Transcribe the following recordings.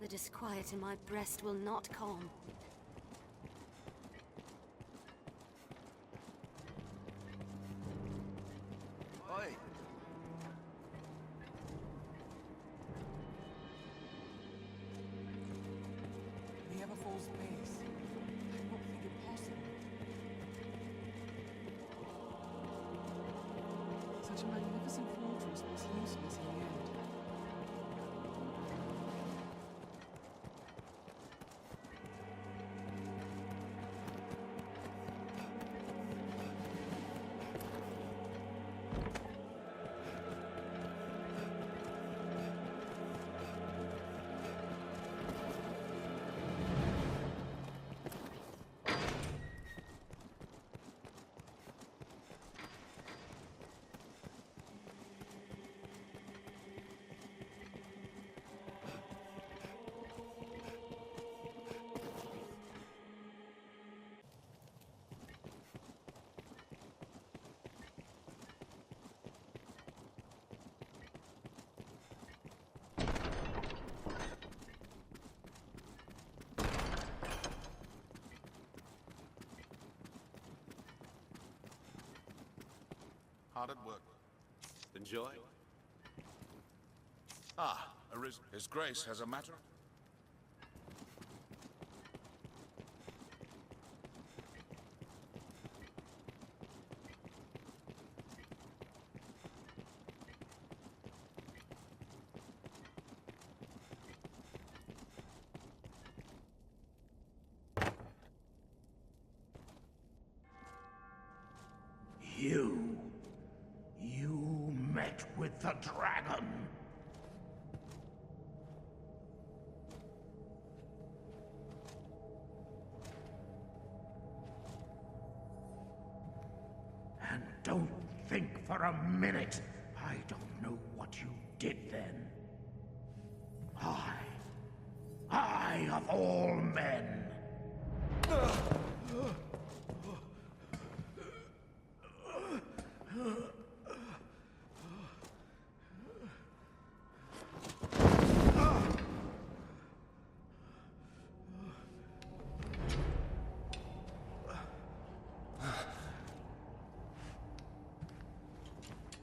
The disquiet in my breast will not calm. Oi! The ever falls base. I do not think it possible. Such a magnificent fortress was useless in the end. Hard at work. Enjoy? Ah, Arisen. His Grace has a matter? You met with the dragon. And don't think for a minute I don't know what you did then. I of all men.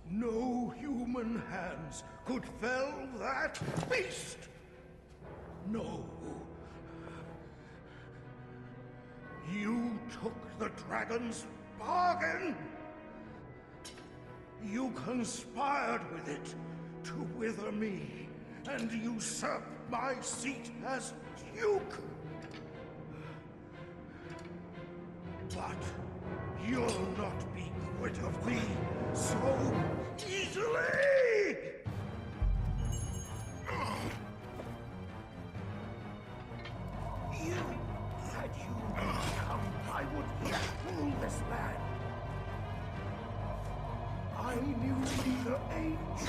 No human hands could fell that beast! No. You took the dragon's bargain! You conspired with it to wither me and usurp my seat as Duke! But you'll not be quit of me so easily! Had you come, I would yet rule this land. I knew neither age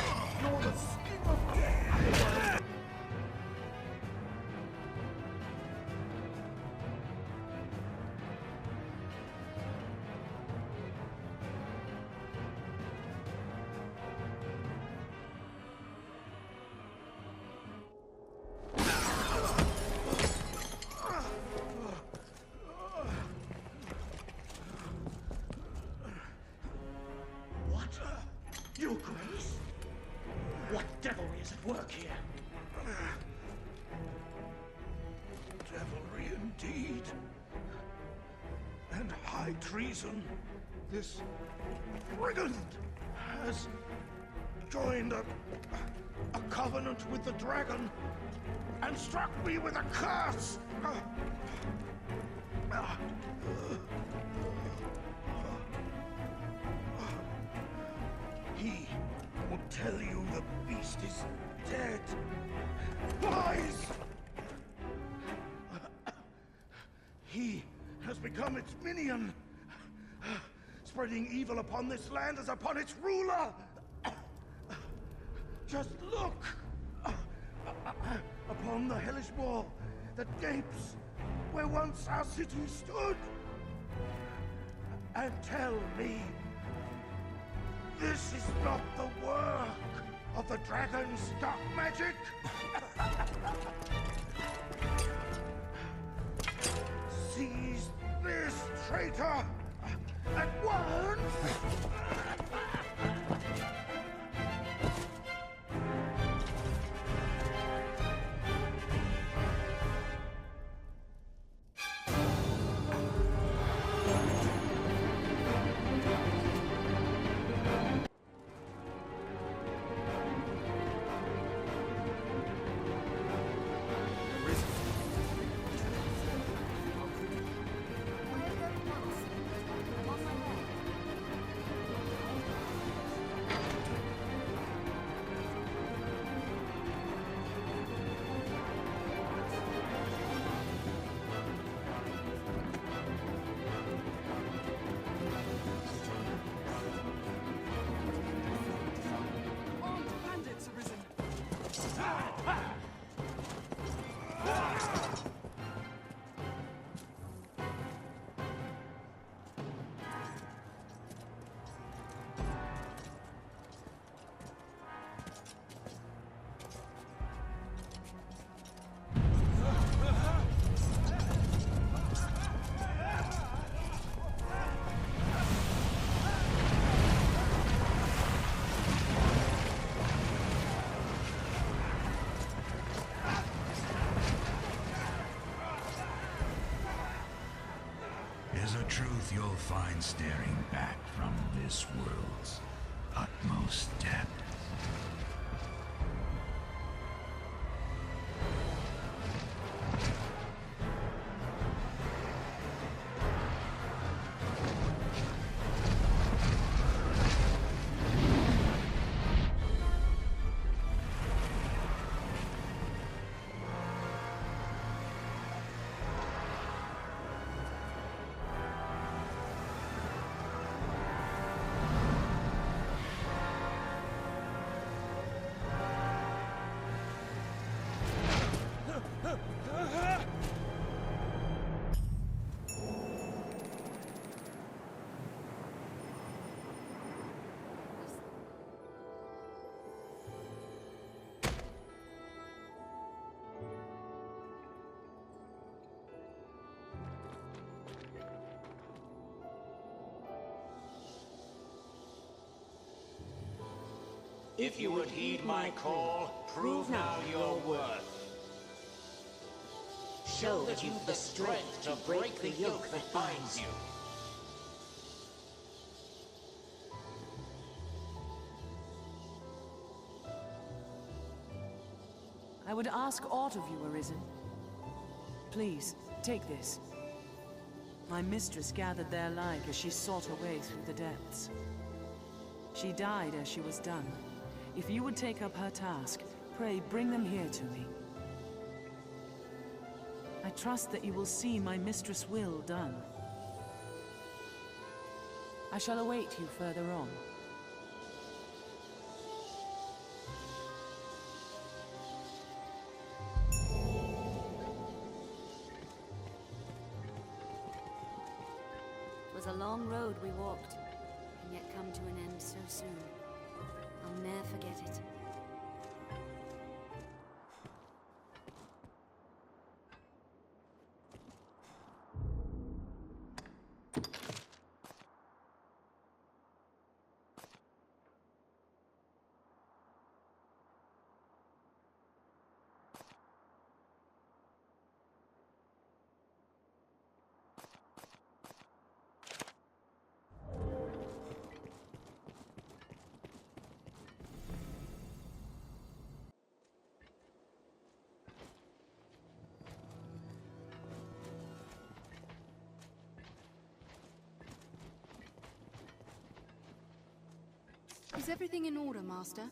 nor the sting of death. Your Grace? What devilry is at work here? Devilry indeed. And high treason. This brigand has joined a covenant with the dragon and struck me with a curse. He will tell you the beast is dead. Lies! He has become its minion, spreading evil upon this land as upon its ruler. Just look upon the hellish wall that gapes where once our city stood, and tell me this is not the work of the dragon's dark magic. traitor! At once! Armed bandits arisen. Is a truth you'll find staring back from this world's utmost depth. If you would heed my call, prove now your worth. Show that you've the strength to break the yoke that binds you. I would ask aught of you, Arisen. Please, take this. My mistress gathered their like as she sought her way through the depths. She died as she was done. If you would take up her task, pray bring them here to me. I trust that you will see my mistress' will done. I shall await you further on. It was a long road we walked, and yet come to an end so soon. I'll ne'er forget it. Is everything in order, Master?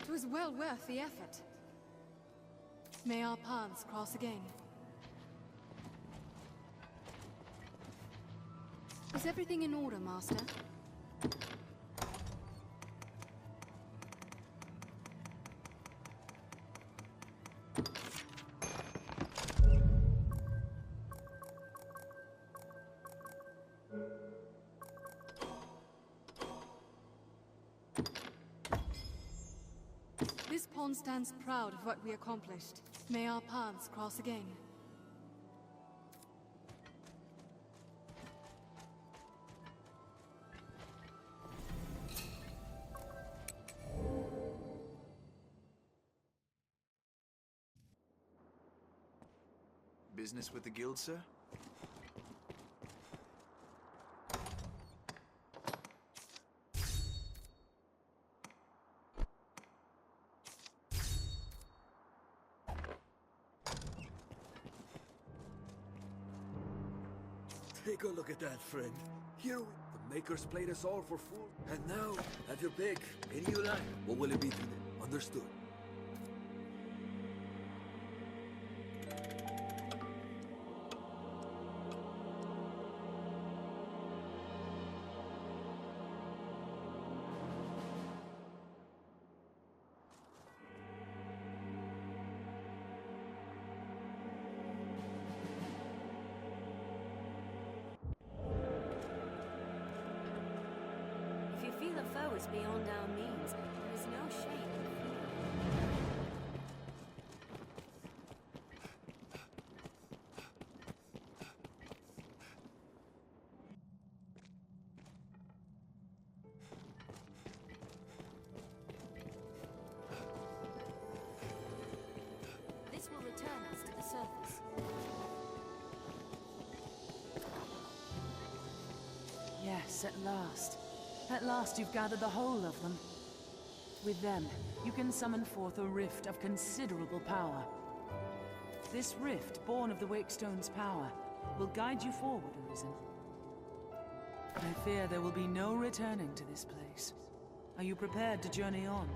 It was well worth the effort. May our paths cross again. Is everything in order, Master? pawn stands proud of what we accomplished. May our paths cross again. Business with the guild, sir? Take a look at that, friend. Here, the Makers played us all for fool. And now, have your pick. Any you like. What will it be today? Understood. If you feel a foe is beyond our means, there is no shame in fear. This will return us to the surface. Yes, at last. At last you've gathered the whole of them. With them, you can summon forth a rift of considerable power. This rift, born of the Wakestone's power, will guide you forward, Arisen. I fear there will be no returning to this place. Are you prepared to journey on?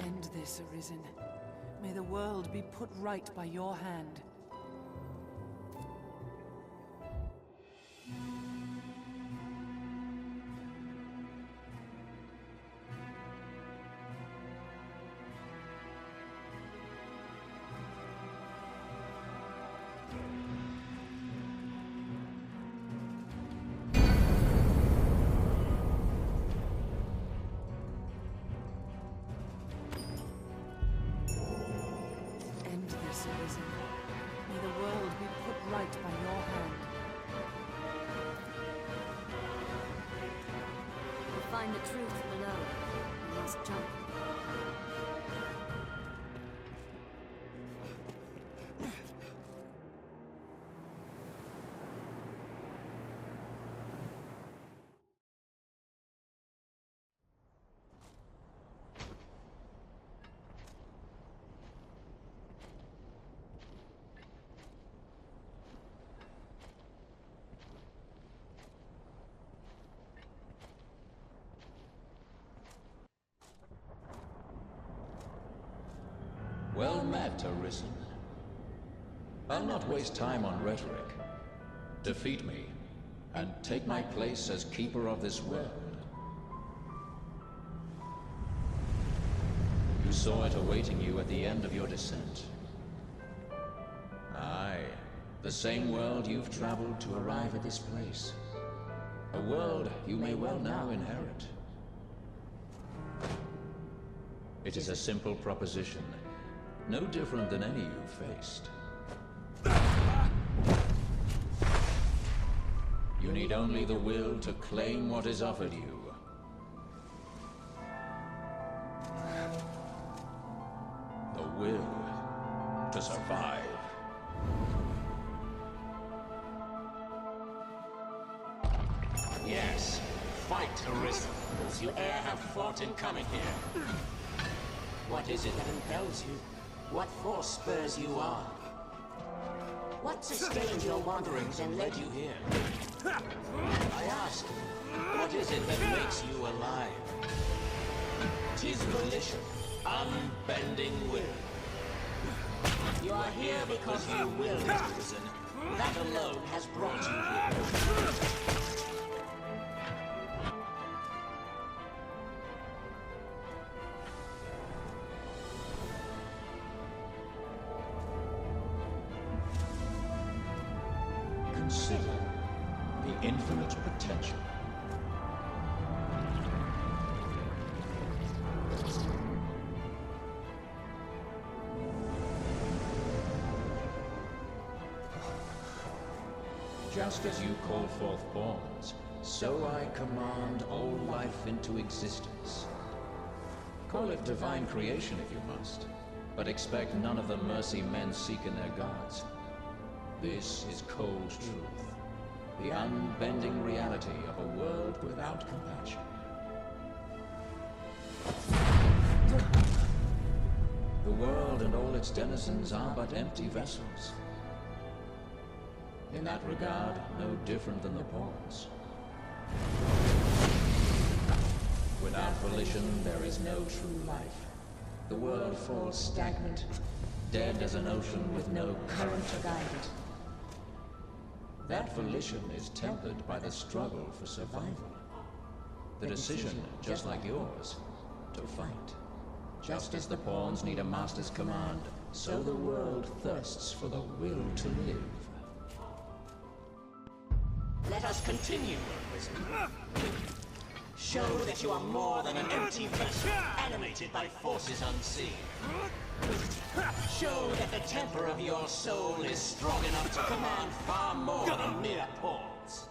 End this, Arisen. May the world be put right by your hand. End this, Arisen. May the world be put right by your hand. We'll find the truth below. We must jump. Well met, Arisen. I'll not waste time on rhetoric. Defeat me, and take my place as keeper of this world. You saw it awaiting you at the end of your descent. Aye, the same world you've traveled to arrive at this place. A world you may well now inherit. It is a simple proposition. No different than any you've faced. You need only the will to claim what is offered you. The will to survive. Yes, fight, Arisen, as you e'er have fought in coming here. What is it that impels you? What force spurs you on? What sustained your wanderings and led you here? I ask, what is it that makes you alive? 'Tis volition, unbending will. You are here because you will, Arisen. That alone has brought you here. Consider the infinite potential. Just as you call forth pawns, so I command all life into existence. Call it divine creation if you must, but expect none of the mercy men seek in their gods. This is cold truth, the unbending reality of a world without compassion. The world and all its denizens are but empty vessels. In that regard, no different than the pawns. Without volition, there is no true life. The world falls stagnant, dead as an ocean with no current to guide it. That volition is tempered by the struggle for survival. The decision, just like yours, to fight. Just as the pawns need a master's command, so the world thirsts for the will to live. Let us continue, Arisen. Show that you are more than an empty vessel, animated by forces unseen. Show that the temper of your soul is strong enough to command far more than mere pawns.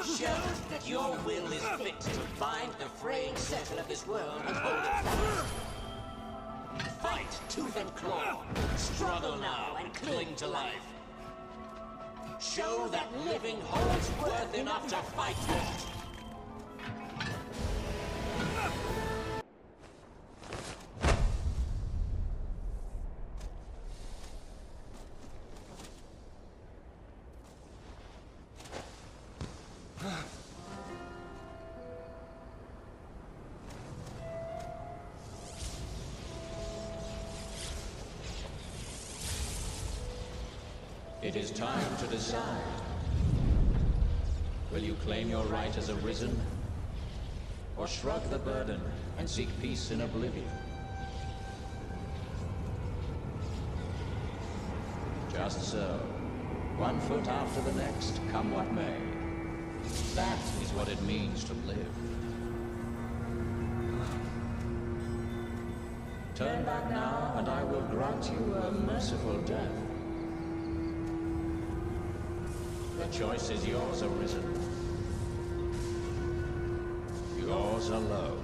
Show that your will is fit to bind the fraying center of this world and hold it fast. Fight tooth and claw, struggle now and cling to life. Show that living holds worth enough to fight for. It is time to decide. Will you claim your right as Arisen? Or shrug the burden and seek peace in oblivion? Just so. One foot after the next, come what may. That is what it means to live. Turn back now, and I will grant you a merciful death. The choice is yours, Arisen. Yours alone.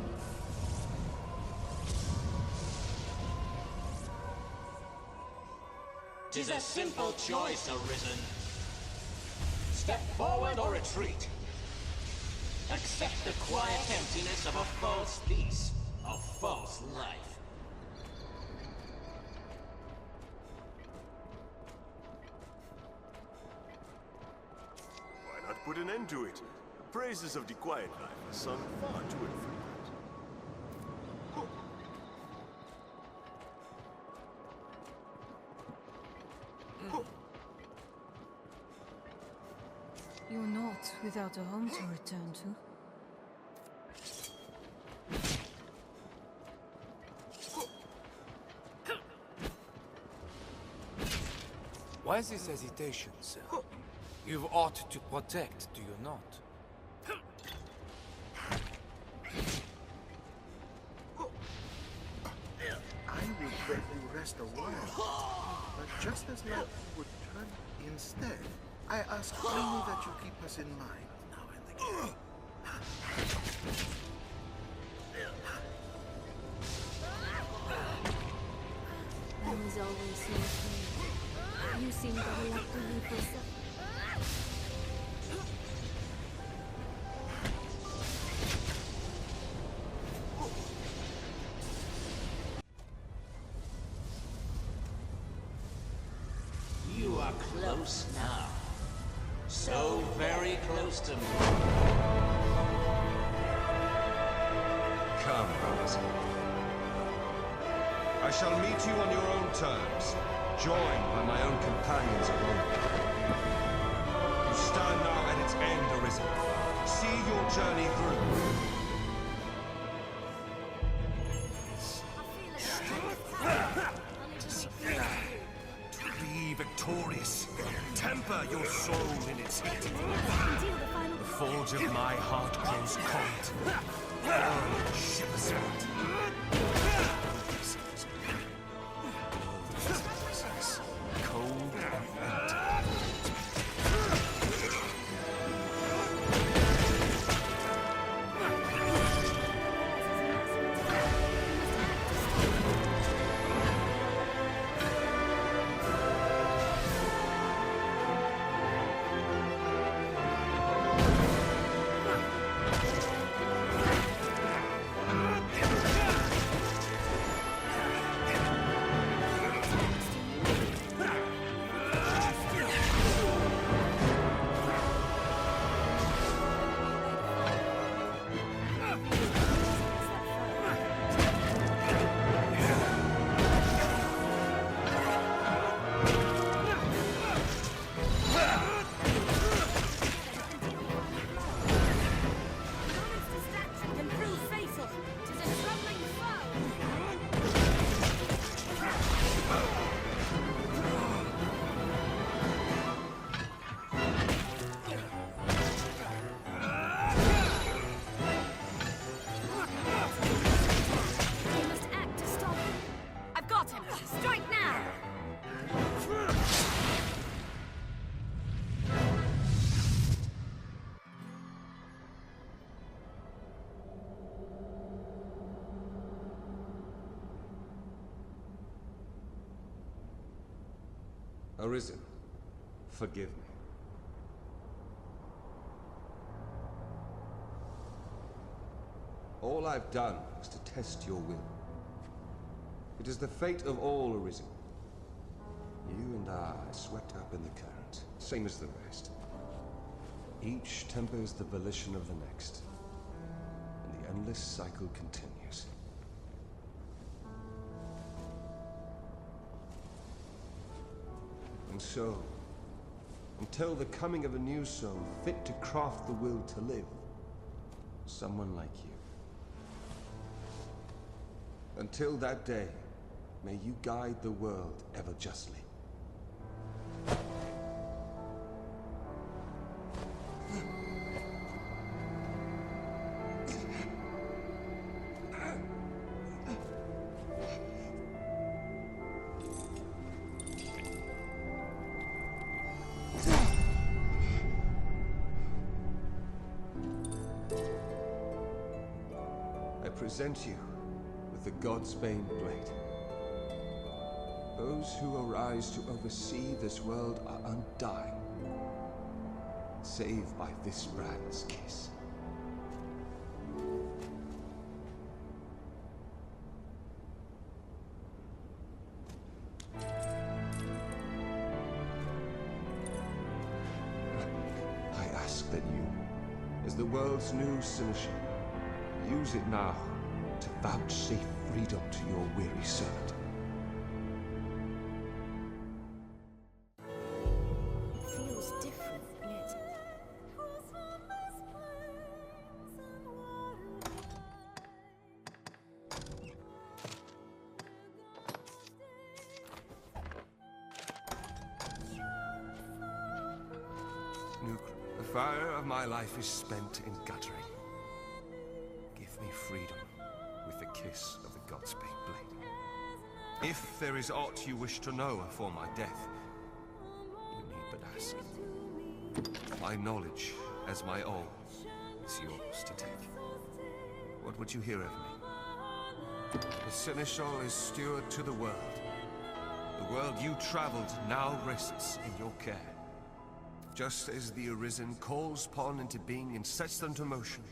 'Tis a simple choice, Arisen. Step forward or retreat. Accept the quiet emptiness of a false peace, a false life. Put an end to it. Praises of the quiet life are sung far too infrequent. You're not without a home to return to. Why this hesitation, sir? You've ought to protect, do you not? I would gladly rest a while, but just as life would turn instead, I ask only that you keep us in mind now and again. I was always so afraid. You seem better left to leave yourself. You are close now. So very close to me. Come, Arisen. I shall meet you on your own terms, joined by my own companions of old. You stand now at its end, Arisen. See your journey through. Victorious. Temper your soul in its heat. The forge of my heart grows cold. Oh, shivers out. Cold and empty. Arisen, forgive me. All I've done was to test your will. It is the fate of all Arisen. You and I are swept up in the current, same as the rest. Each tempers the volition of the next, and the endless cycle continues. And so, until the coming of a new soul fit to craft the will to live, someone like you. Until that day, may you guide the world ever justly. I present you with the Godsbane Blade. Those who arise to oversee this world are undying, save by this brand's kiss. I ask that you, as the world's new seneschal, use it now to vouchsafe freedom to your weary servant. It feels different, yet... The fire of my life is spent in guttering. Give me freedom with the kiss of the Godsbane Blade. If there is aught you wish to know afore my death, you need but ask. My knowledge, as my all, is yours to take. What would you hear of me? The Seneschal is steward to the world. The world you traveled now rests in your care. Just as the Arisen calls pawn into being and sets them to motion,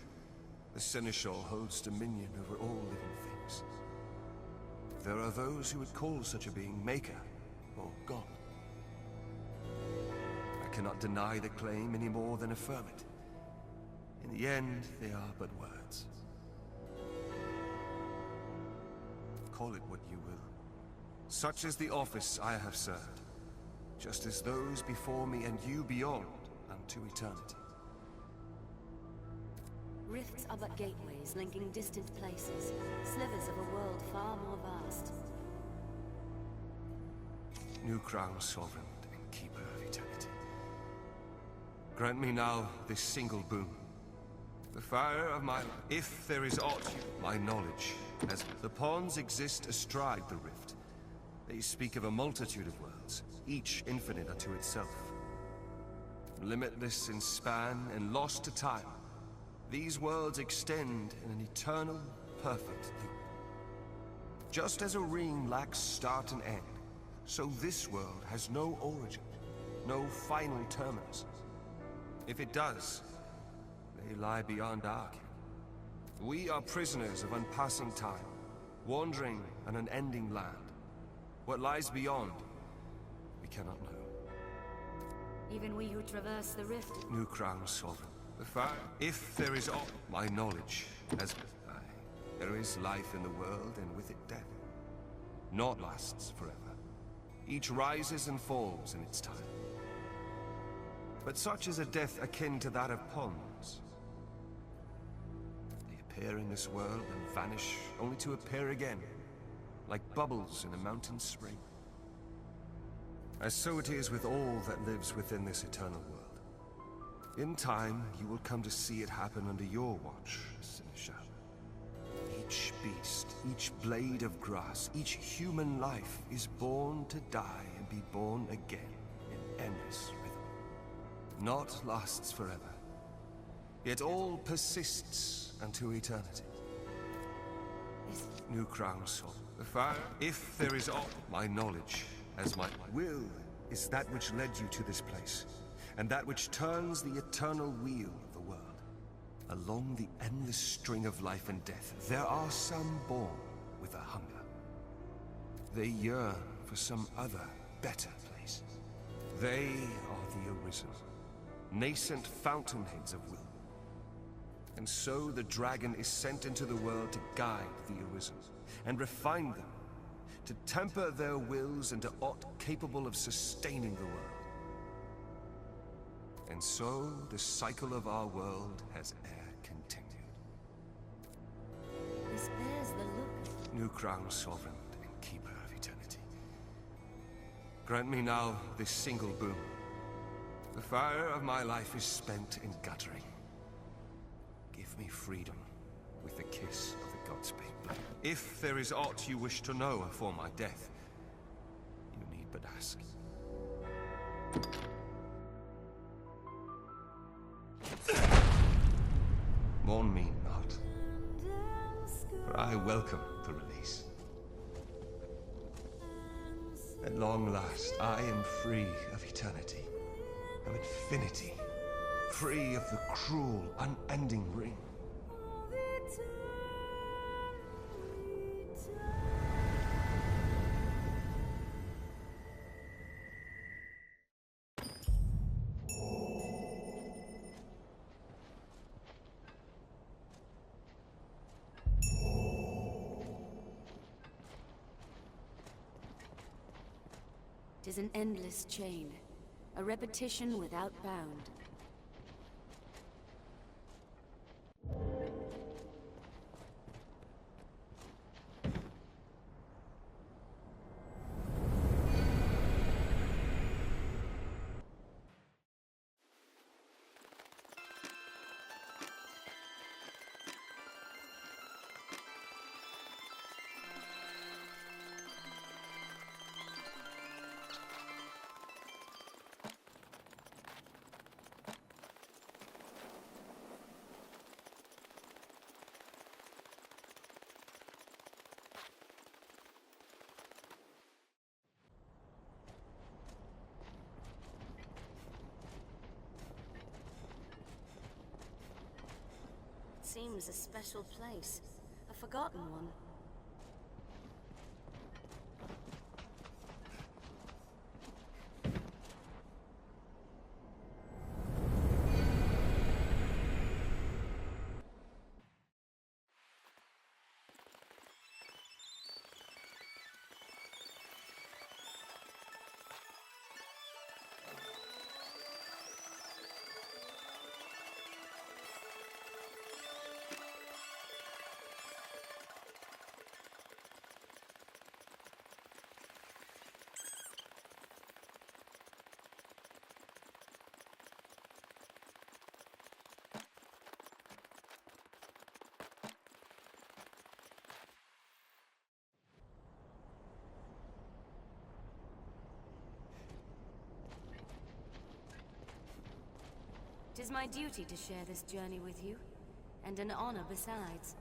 the Seneschal holds dominion over all living things. There are those who would call such a being Maker or God. I cannot deny the claim any more than affirm it. In the end, they are but words. Call it what you will. Such is the office I have served, just as those before me and you beyond unto eternity. Rifts are but gateways linking distant places, slivers of a world far more vast. New crown sovereign and keeper of eternity. Grant me now this single boon. The fire of my life. If there is aught, my knowledge, as the pawns exist astride the rift. They speak of a multitude of worlds, each infinite unto itself. Limitless in span and lost to time, these worlds extend in an eternal, perfect loop. Just as a ring lacks start and end, so this world has no origin, no final terminus. If it does, they lie beyond our ken. We are prisoners of unpassing time, wandering an unending land. What lies beyond, we cannot know. Even we who traverse the rift. New crown sovereign. The fire. If there is aught, my knowledge, as I, there is life in the world, and with it death. Naught lasts forever. Each rises and falls in its time. But such is a death akin to that of ponds. They appear in this world and vanish, only to appear again, like bubbles in a mountain spring. As so it is with all that lives within this eternal world. In time, you will come to see it happen under your watch, Seneschal. Each beast, each blade of grass, each human life is born to die and be born again in endless rhythm. Naught lasts forever, yet all persists unto eternity. New crown soul, the fire. If there is aught, my knowledge, as my will is that which led you to this place, and that which turns the eternal wheel of the world. Along the endless string of life and death, there are some born with a hunger. They yearn for some other, better place. They are the Arisen, nascent fountainheads of will. And so the dragon is sent into the world to guide the Arisen, and refine them, to temper their wills into aught capable of sustaining the world. And so the cycle of our world has e'er continued. This bears the look. New crown sovereign and keeper of eternity. Grant me now this single boon. The fire of my life is spent in guttering. Give me freedom with the kiss of the gods' big blood. If there is aught you wish to know afore my death, you need but ask. Mourn me not, for I welcome the release. At long last, I am free of eternity, of infinity, free of the cruel, unending ring. Tis an endless chain, a repetition without bound. Seems a special place, a forgotten one. Tis my duty to share this journey with you, and an honor besides.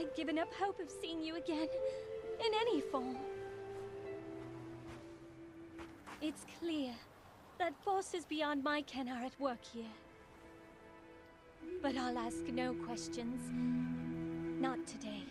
I'd given up hope of seeing you again, in any form. It's clear that forces beyond my ken are at work here. But I'll ask no questions. Not today.